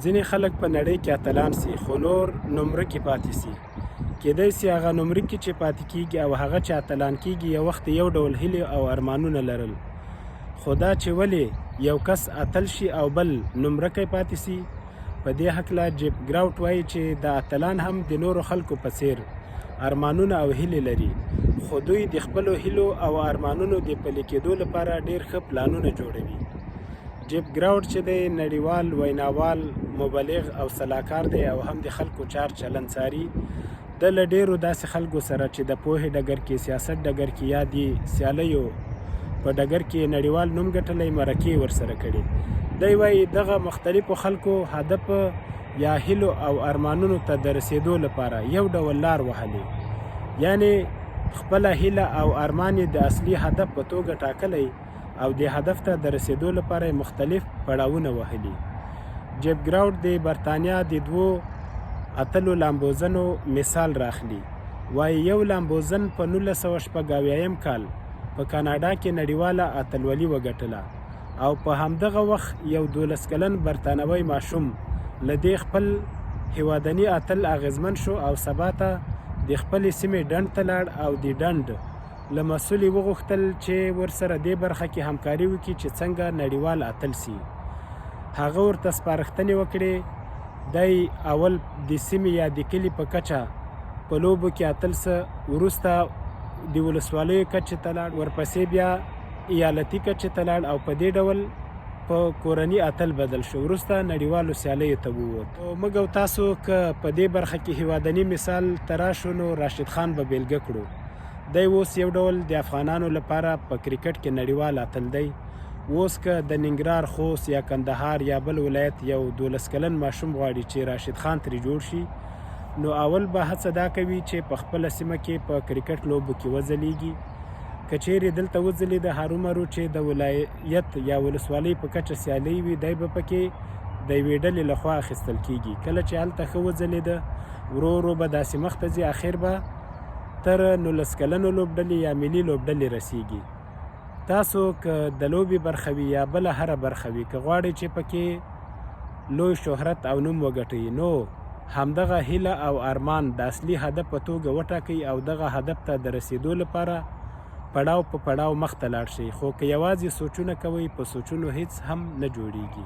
ځینې خلک په نړۍ کې اتلان سي خو نور نمره کې پاتې سي. کیدای سي هغه نمره کې چې پاتې کیږي او هغه چې اتلان کیږي یو وخت یو ډول هیلې او ارمانونه لرل، خو دا چې ولې یو کس اتل شي او بل نمره کې پاتې سي، په دې هکله جیف ګراوټ وایي چې دا اتلان هم د نورو خلکو په څیر ارمانونه او هیلې لري، خو دوی د خپلو هیلو او ارمانونو د پلي کېدو لپاره ډیر ښه پلانونه جوړوي. جیف ګراوټ چې دی نړیوال ویناوال، مبلغ او سلاکار دی او هم د خلکو چار چلند څاري. د له ډیرو داسې خلکو سره چې د پوهې ډګر کې، سیاست ډګر کې یا د سیالیو په ډګر کې نړیوال نوم ګټلی، مرکې ورسره کړي. دی وایي دغه مختلفو خلکو هدف یا هیلو او ارمانونو ته د رسیدو لپاره یو ډول لار وهلي، یعنی خپله هیله او ارمان د اصلي هدف په توګه ټاکلی او د هدف ته د رسیدو لپاره مختلف پړاوونه وهلي. جیف ګراوټ د برتانیا د دوو اتلو لامبوزنو مثال راخلي. وایي یو لامبوزن په 1986 کال په کاناډا کې نړیواله اتلولي وګټله او په همدغه وخت یو 12 کلن برتانوي ماشوم له دې خپل هیوادني اتل اغیزمن شو او سبا ته د خپلې سیمې ډنډ ته لاړ او د ډنډ له مسؤلې وغوښتل چې ورسره دې برخه کې همکاري وکړي چې څنګه نړیوال اتل سي. هغه ورته سپارښتنې وکړې. دی اول د سیمې یا د کلي په کچه په لوبو کې اتل سه، وروسته د ولسوالیو کچې ته لاړ، ورپسې بیا ایالتي کچې ته لاړ او په دې ډول په کورني اتل بدل شو. وروسته نړیوالو سیالیو ته ووت. موږ او تاسو که په دې برخه کې هیوادني مثال ته راشو نو راشد خان به بیلګه کړو. دی اوس یو ډول د افغانانو لپاره په کرکټ کې نړیوال اتل دی. اوس که د ننګرهار، خوست یا کندهار یا بل ولایت یو 12 کلن ماشوم غواړي چې راشد خان ترې جوړ شي، نو اول به هڅه دا کوي چې په خپله سیمه کې په کرکټ لوبو کې وځلیږي. که چیرې دلته وځلېده هرومرو چې د ولایت یا ولسوالۍ په کچه سیالۍ وي، دی به پکې د یوې ډلې لخوا اخیستل کیږي. کله چې هلته ښه وځلېده، ورو ورو به داسې مخته ځي، اخر به تر 19 کلنو لوبډلې یا ملي لوبډلې رسیږي. تاسو که د لوبې برخه وي یا بله هره برخه وي، که غواړئ چې پکې لوی شهرت او نوم وګټئ، نو همدغه هیله او ارمان د اصلي هدف په توګه وټاکئ او دغه هدف ته د رسیدو لپاره پړاو په پړاو مخته لاړ شئ. خو که یوازې سوچونه کوئ، په سوچونو هیڅ هم نه جوړیږي.